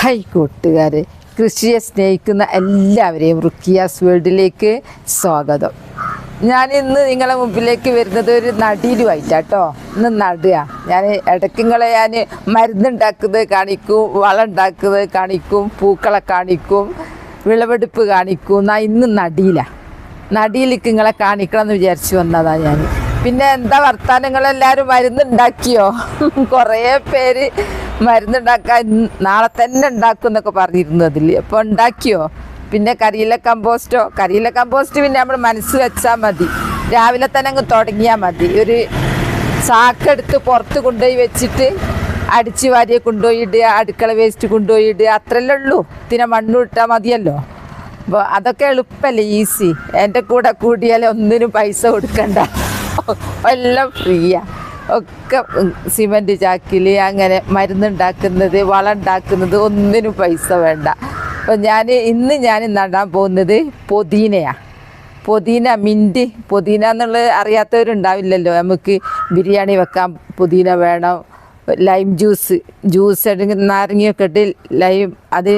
Hi കൂട്ടുകാരെ, കൃഷിയെ സ്നേഹിക്കുന്ന എല്ലാവരെയും റുക്കിയാസ് വേൾഡിലേക്ക് സ്വാഗതം. ഞാൻ ഇന്ന് നിങ്ങളെ മുമ്പിലേക്ക് വരുന്നത് ഒരു നടീലുമായിട്ടാട്ടോ. ഇന്ന് നടുക. ഞാൻ ഇടയ്ക്കുങ്ങളെ മരുന്നുണ്ടാക്കുന്നത് കാണിക്കും, വളം ഉണ്ടാക്കുന്നത് കാണിക്കും, പൂക്കളെ കാണിക്കും, വിളവെടുപ്പ് കാണിക്കും. ഇന്ന് നടിയിലേക്ക് നിങ്ങളെ കാണിക്കണം എന്ന് വിചാരിച്ചു വന്നതാണ് ഞാൻ. പിന്നെ എന്താ വർത്താനങ്ങളെല്ലാവരും മരുന്നുണ്ടാക്കിയോ? കുറേ പേര് മരുന്നുണ്ടാക്കാൻ നാളെ തന്നെ ഉണ്ടാക്കും എന്നൊക്കെ പറഞ്ഞിരുന്നു അതിൽ. അപ്പോൾ ഉണ്ടാക്കിയോ? പിന്നെ കരിയില കമ്പോസ്റ്റ് പിന്നെ നമ്മൾ മനസ്സ് വെച്ചാൽ മതി. രാവിലെ തന്നെ അങ്ങ് തുടങ്ങിയാൽ മതി. ഒരു ചാക്കെടുത്ത് പുറത്ത് കൊണ്ടുപോയി വെച്ചിട്ട് അടിച്ച് വാരിയെ കൊണ്ടുപോയി ഇടുക, അടുക്കള വേസ്റ്റ് കൊണ്ടുപോയി ഇടുക, അത്രയല്ലേ ഉള്ളൂ. ഇതിനെ മണ്ണ് ഇട്ടാൽ മതിയല്ലോ. അപ്പോൾ അതൊക്കെ എളുപ്പമല്ലേ, ഈസി. എൻ്റെ കൂടെ കൂടിയാൽ ഒന്നിനും പൈസ കൊടുക്കണ്ട, എല്ലാം ഫ്രീയാണ്. ഒക്കെ സിമൻറ്റ് ചാക്കിൽ അങ്ങനെ മരുന്നുണ്ടാക്കുന്നത്, വളം ഉണ്ടാക്കുന്നത് ഒന്നിനും പൈസ വേണ്ട. അപ്പോൾ ഇന്ന് ഞാൻ നടാൻ പോകുന്നത് പുതിന മിൻറ്റ്. പുതിന എന്നുള്ളത് അറിയാത്തവരുണ്ടാവില്ലല്ലോ. നമുക്ക് ബിരിയാണി വെക്കാൻ പുതിന വേണം. ലൈം ജ്യൂസ് എടുക്കുന്ന നാരങ്ങയൊക്കെ ഇട്ട് ലൈം, അത്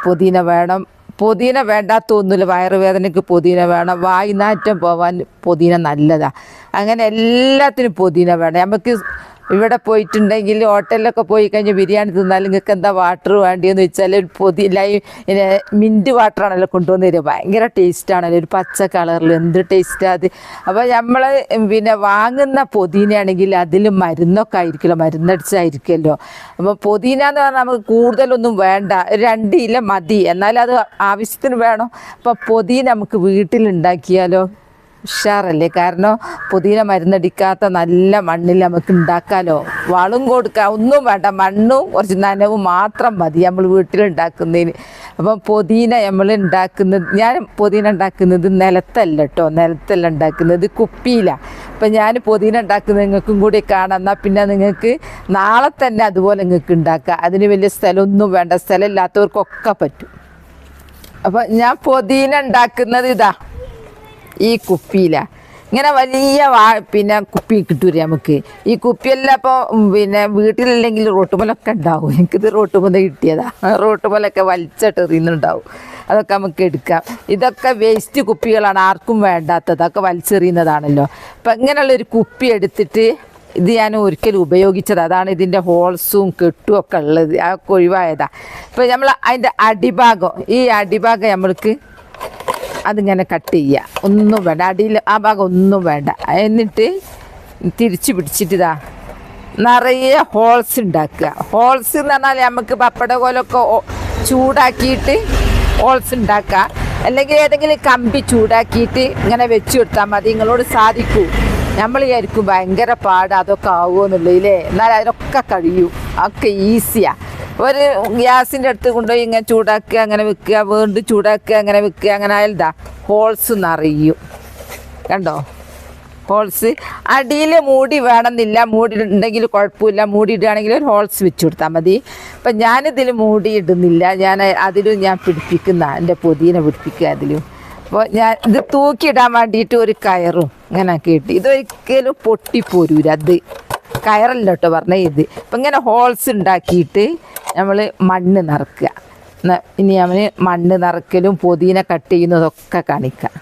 പുതിന വേണം. പുതിന വേണ്ടാത്തൊന്നുമില്ല. വയറുവേദനയ്ക്ക് പുതിന വേണം. വായുനാറ്റം പോവാൻ പുതിന നല്ലതാണ്. അങ്ങനെ എല്ലാത്തിനും പുതിന വേണം. നമുക്ക് ഇവിടെ പോയിട്ടുണ്ടെങ്കിൽ ഹോട്ടലിലൊക്കെ പോയി കഴിഞ്ഞാൽ ബിരിയാണി തിന്നാൽ നിങ്ങൾക്ക് എന്താ വാട്ടർ വേണ്ടിയെന്ന് വെച്ചാൽ മിൻറ്റ് വാട്ടറാണല്ലോ കൊണ്ടുവന്ന് തരിക. ഭയങ്കര ടേസ്റ്റാണല്ലോ, ഒരു പച്ച കളറിൽ. എന്ത് ടേസ്റ്റാണ് അത്. അപ്പോൾ നമ്മൾ വാങ്ങുന്ന പുതിനയാണെങ്കിൽ അതിൽ മരുന്നൊക്കെ ആയിരിക്കുമല്ലോ, മരുന്നടിച്ചായിരിക്കുമല്ലോ. അപ്പോൾ പുതിന എന്ന് പറഞ്ഞാൽ നമുക്ക് കൂടുതലൊന്നും വേണ്ട, 2 ഇല മതി. എന്നാലും അത് ആവശ്യത്തിന് വേണം. അപ്പോൾ പുതിന നമുക്ക് വീട്ടിലുണ്ടാക്കിയാലോ ഉഷാറല്ലേ. കാരണം പുതിന മരുന്നടിക്കാത്ത നല്ല മണ്ണിൽ നമുക്ക് ഉണ്ടാക്കാമല്ലോ. വളം കൊടുക്കാം, ഒന്നും വേണ്ട, മണ്ണും കുറച്ച് നനവും മാത്രം മതി നമ്മൾ വീട്ടിലുണ്ടാക്കുന്നതിന്. അപ്പം പുതിന നമ്മൾ ഞാൻ പുതിന ഉണ്ടാക്കുന്നത് നിലത്തല്ല കേട്ടോ, നിലത്തല്ല ഉണ്ടാക്കുന്നത്, കുപ്പിയിലാണ്. അപ്പം ഞാൻ പുതിന ഉണ്ടാക്കുന്നത് നിങ്ങൾക്കും കൂടി കാണാം. എന്നാൽ പിന്നെ നിങ്ങൾക്ക് നാളെ തന്നെ അതുപോലെ നിങ്ങൾക്ക് ഉണ്ടാക്കാം. അതിന് വലിയ സ്ഥലമൊന്നും വേണ്ട, സ്ഥലമില്ലാത്തവർക്കൊക്കെ പറ്റും. അപ്പം ഞാൻ പുതിന ഉണ്ടാക്കുന്നത് ഇതാ ഈ കുപ്പിയിലാണ്. ഇങ്ങനെ വലിയ കുപ്പി കിട്ടൂല നമുക്ക്. ഈ കുപ്പിയെല്ലാം ഇപ്പോൾ വീട്ടിലല്ലെങ്കിൽ റോട്ടുമലൊക്കെ ഉണ്ടാവും. എനിക്കിത് റോട്ടുമല കിട്ടിയതാണ്. റോട്ടുമലൊക്കെ വലിച്ചിട്ടെറിയുന്നുണ്ടാവും. അതൊക്കെ നമുക്ക് എടുക്കാം. ഇതൊക്കെ വേസ്റ്റ് കുപ്പികളാണ്, ആർക്കും വേണ്ടാത്തത്. അതൊക്കെ വലിച്ചെറിയുന്നതാണല്ലോ. അപ്പം ഇങ്ങനെയുള്ളൊരു കുപ്പി എടുത്തിട്ട് ഇത് ഞാൻ ഒരിക്കലും ഉപയോഗിച്ചത്. അതാണ് ഇതിൻ്റെ ഹോൾസും കെട്ടും ഒക്കെ ഉള്ളത്. ആ ഒഴിവായതാണ്. ഇപ്പം നമ്മൾ അതിൻ്റെ ഈ അടിഭാഗം നമ്മൾക്ക് അതിങ്ങനെ കട്ട് ചെയ്യുക. ഒന്നും വേണ്ട, അടിയിൽ ആ ഭാഗം ഒന്നും വേണ്ട. എന്നിട്ട് തിരിച്ച് പിടിച്ചിട്ട് നിറയെ ഹോൾസ് ഉണ്ടാക്കുക. ഹോൾസ് എന്ന് പറഞ്ഞാൽ നമുക്ക് പപ്പട കോലൊക്കെ ചൂടാക്കിയിട്ട് ഹോൾസ് ഉണ്ടാക്കുക. അല്ലെങ്കിൽ ഏതെങ്കിലും കമ്പി ചൂടാക്കിയിട്ട് ഇങ്ങനെ വെച്ച് കൊടുത്താൽ മതി. നിങ്ങളോട് സാധിക്കൂ. നമ്മൾ വിചാരിക്കും ഭയങ്കര പാട് അതൊക്കെ ആവുമെന്നുള്ളതില്ലേ. എന്നാൽ അതിനൊക്കെ കഴിയും, ഒക്കെ ഈസിയാണ്. ഒരു ഗ്യാസിൻ്റെ അടുത്ത് കൊണ്ടുപോയി ഇങ്ങനെ ചൂടാക്കുക, അങ്ങനെ വെക്കുക, വീണ്ടും ചൂടാക്കുക, അങ്ങനെ വെക്കുക. അങ്ങനെ ആയാൽ ഹോൾസ് നിറയും. കണ്ടോ ഹോൾസ്. അടിയിൽ മൂടി വേണമെന്നില്ല, മൂടി ഉണ്ടെങ്കിൽ കുഴപ്പമില്ല. മൂടി ഇടുകയാണെങ്കിൽ ഒരു ഹോൾസ് വെച്ച് കൊടുത്താൽ മതി. അപ്പം ഞാനിതിൽ മൂടി ഇടുന്നില്ല. അതിലും ഞാൻ പിടിപ്പിക്കുന്ന എൻ്റെ പുതിന പിടിപ്പിക്കുക അതിലും. അപ്പോൾ ഞാൻ ഇത് തൂക്കിയിടാൻ വേണ്ടിയിട്ട് ഒരു കയറും ഇങ്ങനെ ആക്കിയിട്ട്, ഇതൊരിക്കലും പൊട്ടിപ്പോരൂല. അത് കയറല്ല കേട്ടോ പറഞ്ഞ ഇത്. അപ്പം ഇങ്ങനെ ഹോൾസ് ഉണ്ടാക്കിയിട്ട് നമ്മൾ മണ്ണ് നിറക്കുക. ഇനി നമ്മൾ മണ്ണ് നിറക്കലും പുതിന കട്ട് ചെയ്യുന്നതൊക്കെ കാണിക്കാം.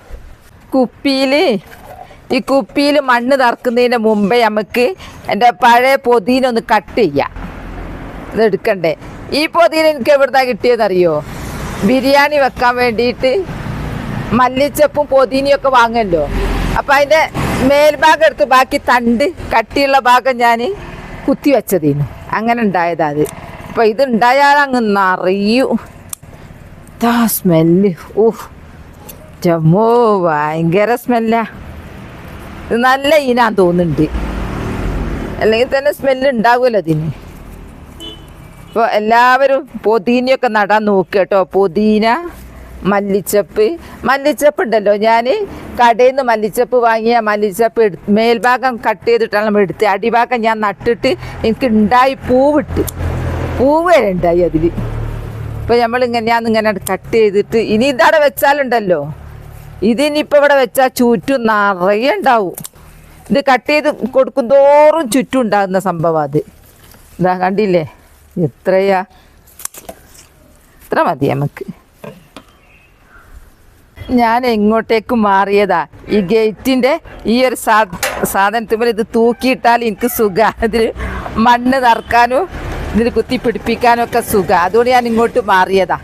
ഈ കുപ്പിയിൽ മണ്ണ് നിറക്കുന്നതിന് മുമ്പേ നമുക്ക് എൻ്റെ പഴയ പുതിന ഒന്ന് കട്ട് ചെയ്യാം. ഇതെടുക്കണ്ടേ. ഈ പുതിന എനിക്ക് എവിടുന്നാണ് കിട്ടിയതെന്നറിയോ? ബിരിയാണി വെക്കാൻ വേണ്ടിയിട്ട് മല്ലിച്ചപ്പും പുതിനയൊക്കെ വാങ്ങല്ലോ. അപ്പം അതിൻ്റെ മേൽഭാഗം എടുത്ത് ബാക്കി തണ്ട് കട്ടിയുള്ള ഭാഗം ഞാൻ കുത്തി വെച്ചതിന് അങ്ങനെ ഉണ്ടായതാ അത്. അപ്പം ഇതുണ്ടായാൽ അങ്ങ് നിറയൂ. സ്മെല്ല്, ഭയങ്കര സ്മെല്ലാ. ഇത് നല്ല ഈനാന്ന് തോന്നുന്നുണ്ട്, അല്ലെങ്കിൽ തന്നെ സ്മെല്ല് ഉണ്ടാകുമല്ലോ അതിന്. അപ്പോൾ എല്ലാവരും പുതിനയൊക്കെ നടാൻ നോക്കുക കേട്ടോ. പുതിന, മല്ലിച്ചപ്പ് ഉണ്ടല്ലോ. ഞാൻ കടയിൽ നിന്ന് മല്ലിച്ചപ്പ് വാങ്ങിയ മല്ലിച്ചപ്പ് മേൽഭാഗം കട്ട് ചെയ്തിട്ടാണ് നമ്മൾ എടുത്ത്. അടിഭാഗം ഞാൻ നട്ടിട്ട് എനിക്ക് ഉണ്ടായി പൂവ് വരെ ഉണ്ടായി അതിൽ. ഇപ്പോൾ ഞാനിങ്ങനെ കട്ട് ചെയ്തിട്ട് ഇനി ഇതവിടെ വെച്ചാലുണ്ടല്ലോ, ഇതിനിപ്പോൾ ഇവിടെ വെച്ചാൽ ചുറ്റും നിറയെ ഉണ്ടാവും. ഇത് കട്ട് ചെയ്ത് കൊടുക്കും തോറും ചുറ്റും ഉണ്ടാകുന്ന സംഭവം അത്. ഇതാ കണ്ടില്ലേ എത്രയാ. ഇത്ര മതി നമുക്ക്. ഞാൻ എങ്ങോട്ടേക്ക് മാറിയതാ, ഈ ഗേറ്റിൻ്റെ ഈ ഒരു സാധനത്തിൽ ഇത് തൂക്കിയിട്ടാൽ എനിക്ക് സുഖം. ഇതിൽ മണ്ണ് നിറക്കാനും ഇതിൽ കുത്തി പിടിപ്പിക്കാനും ഒക്കെ സുഖം. അതുകൊണ്ട് ഞാൻ ഇങ്ങോട്ട് മാറിയതാ.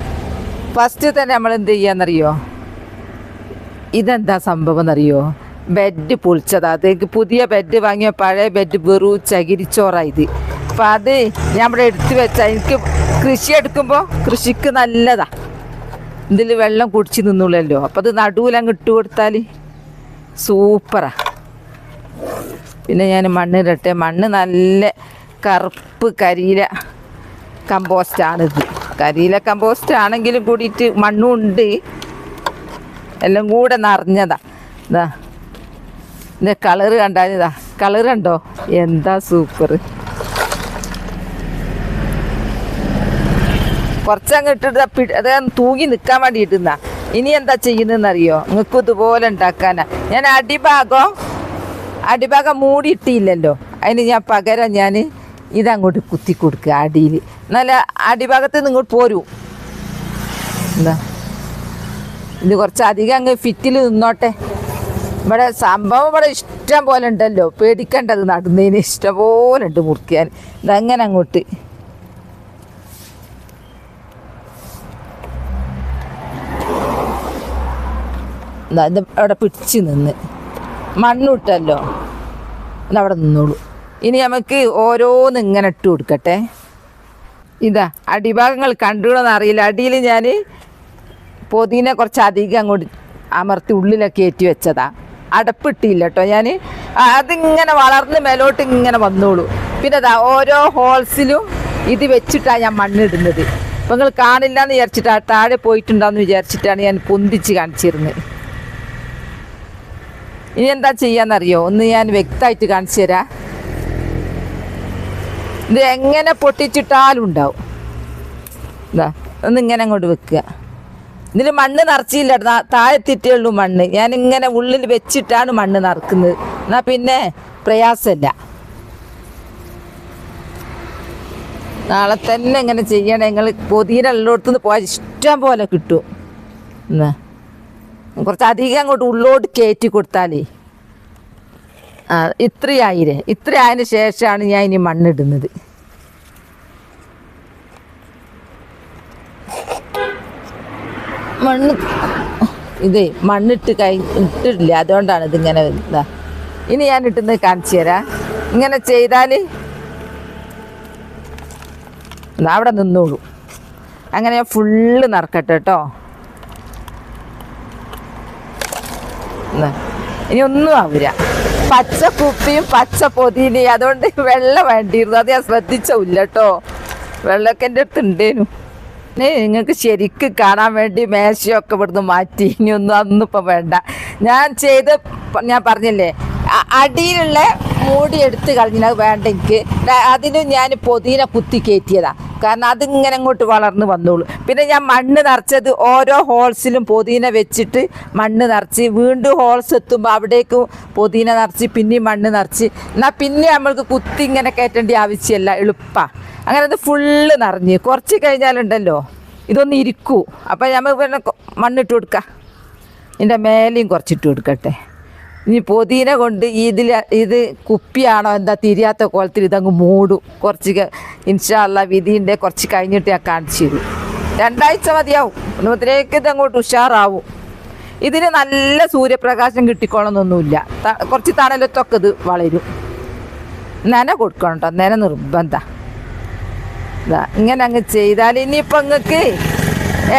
ഫസ്റ്റ് തന്നെ നമ്മൾ എന്ത് ചെയ്യാന്നറിയോ, ഇതെന്താ സംഭവം എന്നറിയോ, ബെഡ് പൊളിച്ചതാ. അതേക്ക് പുതിയ ബെഡ് വാങ്ങിയ പഴയ ബെഡ് വെറു ചകിരിച്ചോറായത്. അപ്പം അത് ഞാൻ ഇവിടെ എടുത്തു വെച്ചാൽ എനിക്ക് കൃഷി എടുക്കുമ്പോൾ കൃഷിക്ക് നല്ലതാ. ഇതിൽ വെള്ളം കുടിച്ച് നിന്നുള്ളല്ലോ. അപ്പം അത് നടുവിലങ്ങ് ഇട്ട് കൊടുത്താൽ സൂപ്പറാ. പിന്നെ ഞാൻ മണ്ണിരട്ടെ. മണ്ണ് നല്ല കറുപ്പ് കരിയില കമ്പോസ്റ്റാണിത്. കരിയില കമ്പോസ്റ്റ് ആണെങ്കിലും കൂടിയിട്ട് മണ്ണും ഉണ്ട്, എല്ലാം കൂടെ നിറഞ്ഞതാ. ഇതാ ഇതിൻ്റെ കളറ് കണ്ടാൽ, ഇതാ കളറ് കണ്ടോ, എന്താ സൂപ്പർ. കുറച്ചങ്ങ് ഇട്ടിട്ട് അത് തൂങ്ങി നിൽക്കാൻ വേണ്ടിയിട്ടാ. ഇനി എന്താ ചെയ്യുന്നതെന്നറിയോ, നിങ്ങൾക്ക് ഇതുപോലെ ഉണ്ടാക്കാനാ. ഞാൻ അടിഭാഗം മൂടിയിട്ടില്ലല്ലോ, അതിന് ഞാൻ പകരം ഞാൻ ഇതങ്ങോട്ട് കുത്തി കൊടുക്കുക അടിയിൽ. എന്നാലും അടിഭാഗത്ത് നിന്ന് ഇങ്ങോട്ട് പോരൂ. എന്താ ഇത് കുറച്ചധികം അങ്ങ് ഫിറ്റിൽ നിന്നോട്ടെ. ഇവിടെ സംഭവം ഇവിടെ ഇഷ്ടം പോലെ ഉണ്ടല്ലോ, പേടിക്കേണ്ടത് നടുന്നതിന് ഇഷ്ടം പോലെ ഉണ്ട് മുറിക്കാൻ. ഇതങ്ങനെ അങ്ങോട്ട് ഇത് അവിടെ പിടിച്ച് നിന്ന് മണ്ണിട്ടല്ലോ, അതവിടെ നിന്നോളൂ. ഇനി നമുക്ക് ഓരോന്ന് ഇങ്ങനെ ഇട്ട് കൊടുക്കട്ടെ. ഇതാ അടിഭാഗങ്ങൾ കണ്ടുകൂടെന്ന് അറിയില്ല. അടിയിൽ ഞാൻ പൊതിനെ കുറച്ചധികം അങ്ങോട്ട് അമർത്തി ഉള്ളിലൊക്കെ കയറ്റി വെച്ചതാ. അടപ്പിട്ടില്ല കേട്ടോ ഞാൻ. അതിങ്ങനെ വളർന്ന് മേലോട്ട് ഇങ്ങനെ വന്നോളൂ. പിന്നെ അതാ ഓരോ ഹോൾസിലും ഇത് വെച്ചിട്ടാണ് ഞാൻ മണ്ണിടുന്നത്. അപ്പം നിങ്ങൾ കാണില്ല എന്ന് വിചാരിച്ചിട്ടാണ്, താഴെ പോയിട്ടുണ്ടാന്ന് വിചാരിച്ചിട്ടാണ് ഞാൻ പൊന്തിച്ച് കാണിച്ചിരുന്നത്. ഇനി എന്താ ചെയ്യാന്നറിയോ, ഒന്ന് ഞാൻ വ്യക്തമായിട്ട് കാണിച്ചു തരാം. ഇത് എങ്ങനെ പൊട്ടിച്ചിട്ടാലും ഉണ്ടാവും. ഇതാ ഒന്നിങ്ങനെ അങ്ങോട്ട് വെക്കുക. ഇതിൽ മണ്ണ് നിറച്ചില്ല, താഴെത്തിട്ടേ ഉള്ളൂ മണ്ണ്. ഞാനിങ്ങനെ ഉള്ളിൽ വെച്ചിട്ടാണ് മണ്ണ് നിറക്കുന്നത്. എന്നാൽ പിന്നെ പ്രയാസമില്ല. നാളെ തന്നെ ഇങ്ങനെ ചെയ്യണം. നിങ്ങൾ പൊതിന ഉള്ളിടത്തുനിന്ന് പോയാൽ ഇഷ്ടം പോലെ കിട്ടും. എന്നാ കുറച്ചധികം അങ്ങോട്ട് ഉള്ളോട്ട് കയറ്റി കൊടുത്താലേ ഇത്രയായതിന് ശേഷമാണ് ഞാൻ ഇനി മണ്ണിടുന്നത്. മണ്ണിട്ട് ഇട്ടിട്ടില്ല, അതുകൊണ്ടാണ് ഇതിങ്ങനെ ഇതാ. ഇനി ഞാൻ ഇട്ടുന്നത് കാണിച്ചു തരാം. ഇങ്ങനെ ചെയ്താൽ അവിടെ നിന്നോളൂ. അങ്ങനെ ഞാൻ ഫുള്ള് നിറക്കട്ടെ കേട്ടോ. ഇനി ഒന്നും ആവില്ല. പച്ച കുപ്പിയും പച്ച പൊതിനയും, അതുകൊണ്ട് വെള്ളം വേണ്ടിയിരുന്നു. അത് ഞാൻ ശ്രദ്ധിച്ചില്ല കേട്ടോ. വെള്ളമൊക്കെ എൻ്റെ അടുത്ത് ഉണ്ടേനു. നിങ്ങൾക്ക് ശരിക്ക് കാണാൻ വേണ്ടി മേശയൊക്കെ ഇവിടുന്ന് മാറ്റി. ഇനിയൊന്നും അതൊന്നും ഇപ്പം വേണ്ട. ഞാൻ പറഞ്ഞില്ലേ, അടിയിലുള്ള മൂടി എടുത്ത് കളഞ്ഞത് വേണ്ട എനിക്ക്. അതിന് ഞാൻ പൊതിന കുത്തി കയറ്റിയതാണ്. കാരണം അതിങ്ങനെ അങ്ങോട്ട് വളർന്ന് വന്നോളൂ. പിന്നെ ഞാൻ മണ്ണ് നിറച്ചത് ഓരോ ഹോൾസിലും പൊതിന വെച്ചിട്ട് മണ്ണ് നിറച്ച്, വീണ്ടും ഹോൾസ് എത്തുമ്പോൾ അവിടേക്കും പൊതിന നിറച്ച്, പിന്നെയും മണ്ണ് നിറച്ച്. എന്നാൽ പിന്നെ നമ്മൾക്ക് കുത്തി ഇങ്ങനെ കയറ്റേണ്ട ആവശ്യമില്ല, എളുപ്പമാണ്. അങ്ങനെ അത് ഫുള്ള് നിറഞ്ഞ് കുറച്ച് കഴിഞ്ഞാലുണ്ടല്ലോ ഇതൊന്ന് ഇരിക്കൂ. അപ്പം നമ്മൾ പിന്നെ മണ്ണിട്ട് കൊടുക്കാം. ഇതിൻ്റെ മേലെയും കുറച്ചിട്ട് കൊടുക്കട്ടെ. ഇനി പൊതിന കൊണ്ട് ഇത് കുപ്പിയാണോ എന്താ തിരിയാത്ത കോലത്തിൽ ഇതങ്ങ് മൂടും. കുറച്ച് ഇൻഷാ അല്ലാ വിധിൻ്റെ കുറച്ച് കഴിഞ്ഞിട്ട് ഞാൻ കാണിച്ചു തരും. 2 ആഴ്ച മതിയാവും. ഒന്നത്തിലേക്ക് ഇതങ്ങോട്ട് ഉഷാറാവും. ഇതിന് നല്ല സൂര്യപ്രകാശം കിട്ടിക്കോളണമെന്നൊന്നുമില്ല. കുറച്ച് തണലത്തൊക്കെ ഇത് വളരും. നന കൊടുക്കണം കേട്ടോ, നന നിർബന്ധം. ഇതാ ഇങ്ങനെ അങ്ങ് ചെയ്താൽ ഇനിയിപ്പോൾ നിങ്ങൾക്ക്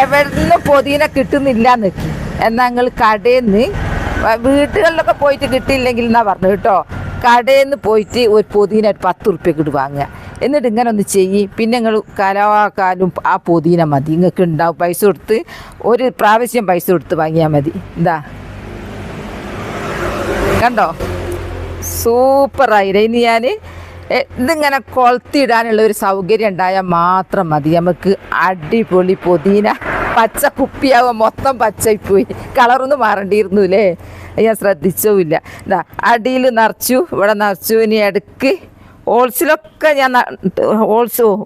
എവിടെ നിന്ന് പൊതിന കിട്ടുന്നില്ല നിൽക്കി എന്നാൽ നിങ്ങൾ കടയിൽ നിന്ന്, വീട്ടുകളിലൊക്കെ പോയിട്ട് കിട്ടിയില്ലെങ്കിൽ എന്നാ പറഞ്ഞു കേട്ടോ, കടയിൽ നിന്ന് പോയിട്ട് ഒരു പൊതിന 10 ഉറുപ്പ്യക്ക് ഇട്ട് വാങ്ങുക. എന്നിട്ട് ഇങ്ങനെ ഒന്ന് ചെയ്യും. പിന്നെ നിങ്ങൾ കലാകാലും ആ പൊതിന മതി, നിങ്ങൾക്ക് ഉണ്ടാവും. പൈസ കൊടുത്ത് ഒരു പ്രാവശ്യം പൈസ കൊടുത്ത് വാങ്ങിയാൽ മതി. ഇതാ കണ്ടോ, സൂപ്പറായില്ലേ. ഇനി ഞാൻ ഇതിങ്ങനെ കൊളുത്തിടാനുള്ള ഒരു സൗകര്യം ഉണ്ടായാൽ മാത്രം മതി. നമുക്ക് അടിപൊളി പൊതിന. പച്ച കുപ്പിയാവുക മൊത്തം പച്ചയിപ്പോയി, കളറൊന്നും മാറേണ്ടിയിരുന്നു അല്ലേ. ഞാൻ ശ്രദ്ധിച്ചുമില്ല. ഇതാ അടിയിൽ നിറച്ചു, ഇവിടെ നിറച്ചു. ഇനി ഇടയ്ക്ക് ഹോൾസിലൊക്കെ ഞാൻ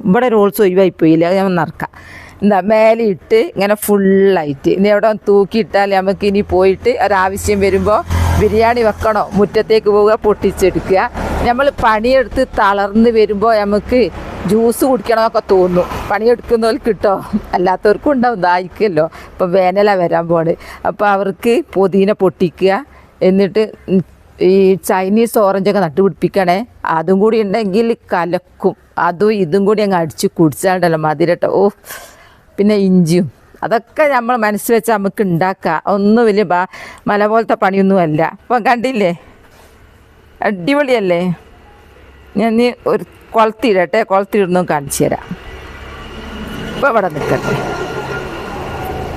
ഇവിടെ ഒരു ഹോൾസ് ഒഴിവായിപ്പോയില്ല, ഞാൻ നിറക്കാം. എന്താ മേലെ ഇട്ട് ഇങ്ങനെ ഫുള്ളായിട്ട് ഇനി എവിടെ തൂക്കിയിട്ടാൽ നമുക്ക് ഇനി പോയിട്ട് ഒരാവശ്യം വരുമ്പോൾ ബിരിയാണി വെക്കണോ മുറ്റത്തേക്ക് പോവുക പൊട്ടിച്ചെടുക്കുക. നമ്മൾ പണിയെടുത്ത് തളർന്ന് വരുമ്പോൾ നമുക്ക് ജ്യൂസ് കുടിക്കണമെന്നൊക്കെ തോന്നും. പണിയെടുക്കുന്നവർക്ക് കിട്ടോ, അല്ലാത്തവർക്കും ഉണ്ടാവും, ദാഹിക്കുമല്ലോ. ഇപ്പം വേനലാണ് വരാൻ പോണ്. അപ്പോൾ അവർക്ക് പുതിന പൊട്ടിക്കുക, എന്നിട്ട് ഈ ചൈനീസ് ഓറഞ്ചൊക്കെ നട്ടുപിടിപ്പിക്കണേ. അതും കൂടി ഉണ്ടെങ്കിൽ കലക്കും. അതും ഇതും കൂടി അങ്ങ് അടിച്ച് കുടിച്ചാണ്ടല്ലോ മധുരട്ടോ. ഓ, പിന്നെ ഇഞ്ചിയും അതൊക്കെ നമ്മൾ മനസ്സ് വെച്ച് നമുക്ക് ഉണ്ടാക്കാം. ഒന്നും വലിയ മല പോലത്തെ പണിയൊന്നുമല്ല. അപ്പം കണ്ടില്ലേ, അടിപൊളിയല്ലേ? ഞാൻ നീ ഒരു കുളത്തിടട്ടെ, കുളത്തിടുന്നു കാണിച്ചു തരാം. ഇപ്പം ഇവിടെ നിൽക്കട്ടെ,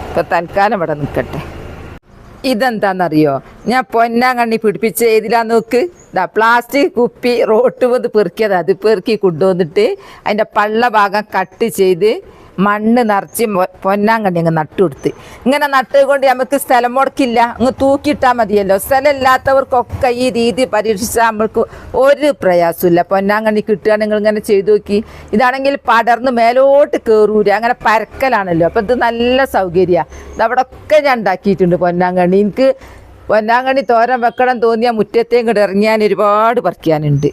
ഇപ്പം തൽക്കാലം ഇവിടെ നിൽക്കട്ടെ. ഇതെന്താണെന്നറിയോ, ഞാൻ പൊന്നാങ്കണ്ണി പിടിപ്പിച്ച് ഏതിലാ നോക്ക്, പ്ലാസ്റ്റിക് കുപ്പി റോട്ട് വന്ന് പെറുക്കിയത്. അത് പെറുക്കി കൊണ്ടുവന്നിട്ട് അതിൻ്റെ പള്ള ഭാഗം കട്ട് ചെയ്ത് മണ്ണ് നിറച്ച് പൊന്നാങ്കണ്ണി അങ്ങ് നട്ടുകൊടുത്ത്. ഇങ്ങനെ നട്ടുകൊണ്ട് നമുക്ക് സ്ഥലം മുടക്കില്ല, അങ്ങ് തൂക്കിയിട്ടാൽ മതിയല്ലോ. സ്ഥലം ഇല്ലാത്തവർക്കൊക്കെ ഈ രീതി പരീക്ഷിച്ചാൽ നമ്മൾക്ക് ഒരു പ്രയാസമില്ല. പൊന്നാങ്കണ്ണി കിട്ടുകയാണെങ്കിൽ നിങ്ങൾ ഇങ്ങനെ ചെയ്തു നോക്കി. ഇതാണെങ്കിൽ പടർന്ന് മേലോട്ട് കയറൂല, അങ്ങനെ പരക്കലാണല്ലോ. അപ്പം ഇത് നല്ല സൗകര്യമാണ്. ഇതവിടെ ഒക്കെ ഞാൻ ഉണ്ടാക്കിയിട്ടുണ്ട് പൊന്നാങ്കണ്ണി. എനിക്ക് പൊന്നാങ്കണ്ണി തോരൻ വെക്കണം തോന്നിയാൽ മുറ്റത്തേയും കൂടെ ഇറങ്ങിയാൽ ഒരുപാട് പറിക്കാനുണ്ട്.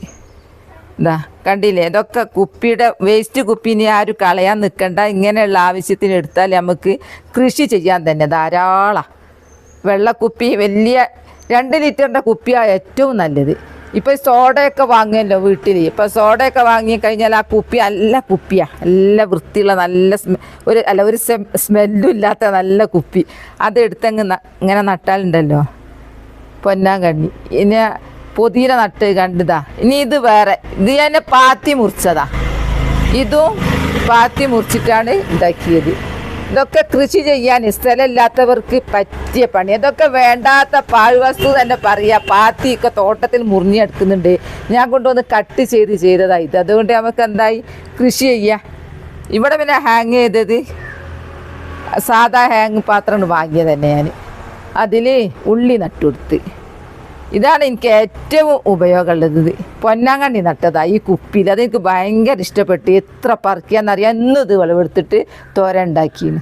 ഇതാ കണ്ടില്ലേ, ഇതൊക്കെ കുപ്പിയുടെ വേസ്റ്റ് കുപ്പിനെ ആരും കളയാൻ നിൽക്കണ്ട. ഇങ്ങനെയുള്ള ആവശ്യത്തിന് എടുത്താൽ നമുക്ക് കൃഷി ചെയ്യാൻ തന്നെ ധാരാളം. വെള്ളക്കുപ്പി വലിയ 2 ലിറ്ററിൻ്റെ കുപ്പിയാണ് ഏറ്റവും നല്ലത്. ഇപ്പോൾ സോഡയൊക്കെ വാങ്ങുമല്ലോ വീട്ടിൽ. ഇപ്പോൾ സോഡയൊക്കെ വാങ്ങി കഴിഞ്ഞാൽ ആ കുപ്പി നല്ല കുപ്പിയാണ്, നല്ല വൃത്തിയുള്ള നല്ല ഒരു സ്മെല്ലും ഇല്ലാത്ത നല്ല കുപ്പി. അതെടുത്തങ്ങ് ഇങ്ങനെ നട്ടാലുണ്ടല്ലോ പൊന്നാങ്കണ്ണി. ഇനി പുതിന നട്ട് കണ്ടതാ. ഇനി ഇത് വേറെ, ഇത് ഞാൻ പാത്തി മുറിച്ചതാ. ഇതും പാത്തി മുറിച്ചിട്ടാണ് ഉണ്ടാക്കിയത്. ഇതൊക്കെ കൃഷി ചെയ്യാൻ സ്ഥലമില്ലാത്തവർക്ക് പറ്റിയ പണി. ഇതൊക്കെ വേണ്ടാത്ത പാഴ്വസ്തു തന്നെ പറയാം. പാത്തിയൊക്കെ തോട്ടത്തിൽ മുറിഞ്ഞെടുക്കുന്നുണ്ട്. ഞാൻ കൊണ്ടുവന്ന് കട്ട് ചെയ്തതാ ഇത്. അതുകൊണ്ട് നമുക്ക് എന്തായി കൃഷി ചെയ്യാം. ഇവിടെ പിന്നെ ഹാങ് ചെയ്തത് സാധാ ഹാങ് പാത്രമാണ് വാങ്ങിയത് തന്നെ ഞാൻ. അതിൽ ഉള്ളി നട്ടുകൊടുത്ത്. ഇതാണ് എനിക്ക് ഏറ്റവും ഉപയോഗമുള്ളത്. പൊന്നാങ്കണ്ണി നട്ടതാ ഈ കുപ്പിയിൽ. അതെനിക്ക് ഭയങ്കര ഇഷ്ടപ്പെട്ടു. എത്ര പറിക്കാന്നറിയാം. ഇന്നും ഇത് വിളവെടുത്തിട്ട് തോര ഉണ്ടാക്കിന്.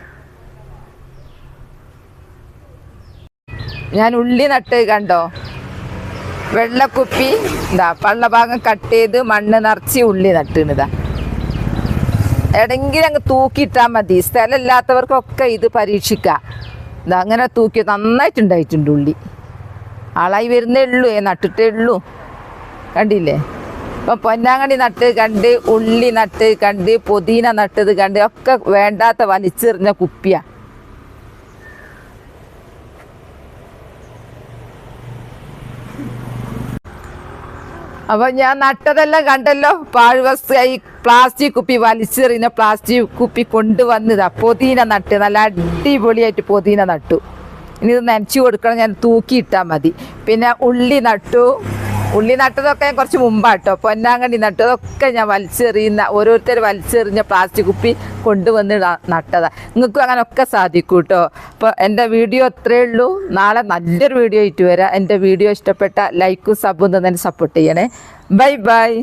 ഞാൻ ഉള്ളി നട്ട് കണ്ടോ, വെള്ളക്കുപ്പി എന്താ പള്ളഭാഗം കട്ട് ചെയ്ത് മണ്ണ് നിറച്ച് ഉള്ളി നട്ടുന്നതാ. എവിടെങ്കിലും അങ്ങ് തൂക്കിയിട്ടാൽ മതി. സ്ഥലമില്ലാത്തവർക്കൊക്കെ ഇത് പരീക്ഷിക്കാം. ഇതാ അങ്ങനെ തൂക്കി നന്നായിട്ടുണ്ടായിട്ടുണ്ട് ഉള്ളി. ആളായി വരുന്നേ ഉള്ളൂ, നട്ടിട്ടേ ഉള്ളൂ. കണ്ടില്ലേ? ഇപ്പം പൊന്നാങ്കണ്ണി നട്ട് കണ്ട്, ഉള്ളി നട്ട് കണ്ട്, പുതിന നട്ടത് കണ്ട്, ഒക്കെ വേണ്ടാത്ത വലിച്ചെറിഞ്ഞ കുപ്പിയാണ്. അപ്പോൾ ഞാൻ നട്ടതെല്ലാം കണ്ടല്ലോ. പാഴ്വസ്തു ഈ പ്ലാസ്റ്റിക് കുപ്പി വലിച്ചെറിയുന്ന പ്ലാസ്റ്റിക് കുപ്പി കൊണ്ടുവന്നതാ. പുതിന നട്ട് നല്ല അടിപൊളിയായിട്ട് പുതിന നട്ടു. ഇനി ഇത് നനച്ചു കൊടുക്കണം. ഞാൻ തൂക്കിയിട്ടാൽ മതി. പിന്നെ ഉള്ളി നട്ടതൊക്കെ ഞാൻ കുറച്ച് മുമ്പാട്ടോ. പൊന്നാങ്കണ്ണി നട്ടതൊക്കെ ഞാൻ ഓരോരുത്തർ വലിച്ചെറിഞ്ഞ പ്ലാസ്റ്റിക് കുപ്പി കൊണ്ടുവന്ന് നട്ടതാ. നിങ്ങൾക്കും അങ്ങനെയൊക്കെ സാധിക്കും കേട്ടോ. അപ്പോൾ എൻ്റെ വീഡിയോ അത്രയേ ഉള്ളൂ. നാളെ നല്ലൊരു വീഡിയോ ആയിട്ട് വരാം. എൻ്റെ വീഡിയോ ഇഷ്ടപ്പെട്ട ലൈക്കും സബും തന്നെ സപ്പോർട്ട് ചെയ്യണേ. Bye bye.